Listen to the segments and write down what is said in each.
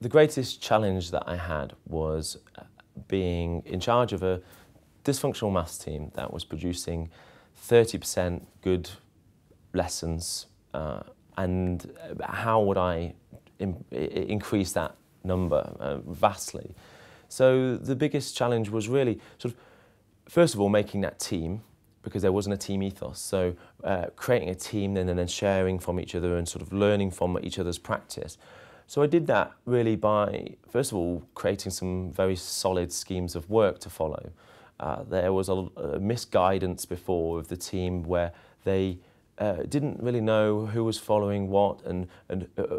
The greatest challenge that I had was being in charge of a dysfunctional maths team that was producing 30% good lessons, and how would I increase that number vastly. So the biggest challenge was really sort of, first of all, making that team, because there wasn't a team ethos. So creating a team and then sharing from each other and sort of learning from each other's practice. So I did that really by, first of all, creating some very solid schemes of work to follow. There was a misguidance before of the team where they didn't really know who was following what and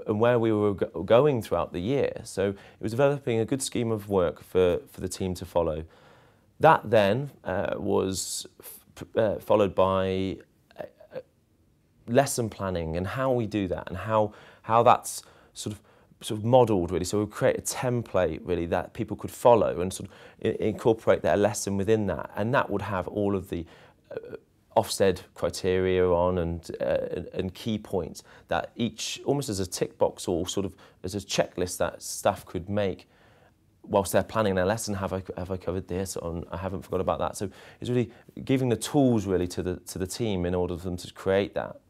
where we were going throughout the year. So it was developing a good scheme of work for the team to follow. That then was followed by lesson planning and how we do that and how that's sort of modelled really. So we create a template really that people could follow and sort of incorporate their lesson within that, and that would have all of the Ofsted criteria on and key points that each, almost as a tick box or sort of as a checklist that staff could make whilst they're planning their lesson. Have I covered this? I haven't forgot about that. So it's really giving the tools really to the team in order for them to create that.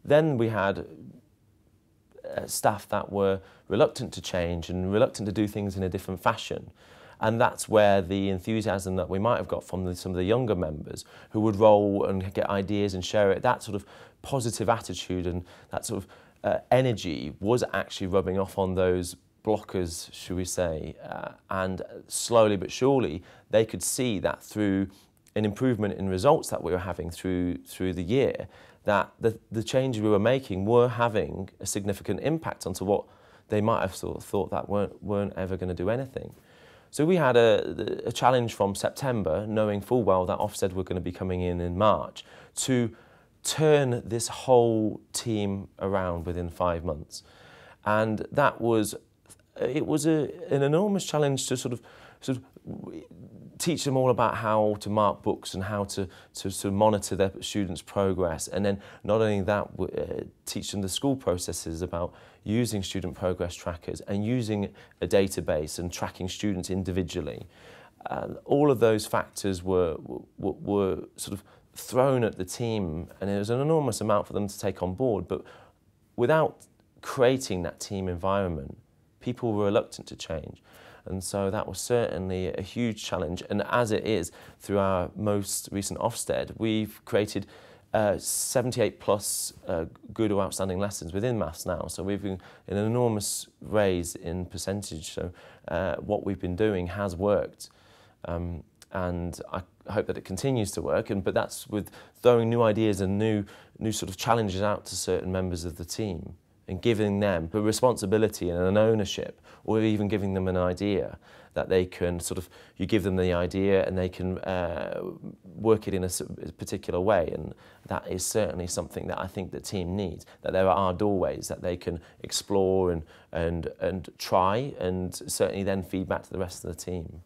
Then we had staff that were reluctant to change and reluctant to do things in a different fashion. And that's where the enthusiasm that we might have got from some of the younger members who would roll and get ideas and share it, that sort of positive attitude and that sort of energy was actually rubbing off on those blockers, should we say, and slowly but surely they could see that through an improvement in results that we were having through the year, that the changes we were making were having a significant impact onto what they might have sort of thought that weren't ever going to do anything. So we had a challenge from September, knowing full well that Ofsted were going to be coming in March, to turn this whole team around within 5 months. And that was, it was an enormous challenge to sort of teach them all about how to mark books and how to monitor their students' progress. And then not only that, teach them the school processes about using student progress trackers and using a database and tracking students individually. All of those factors were sort of thrown at the team, and it was an enormous amount for them to take on board. But without creating that team environment, people were reluctant to change. And so that was certainly a huge challenge. And as it is, through our most recent Ofsted, we've created 78 plus good or outstanding lessons within maths now. So we've been an enormous raise in percentage. So what we've been doing has worked. And I hope that it continues to work. But that's with throwing new ideas and new sort of challenges out to certain members of the team, and giving them the responsibility and an ownership, or even giving them an idea that they can sort of, you give them the idea and they can work it in a particular way. And that is certainly something that I think the team needs, that there are doorways that they can explore and try, and certainly then feed back to the rest of the team.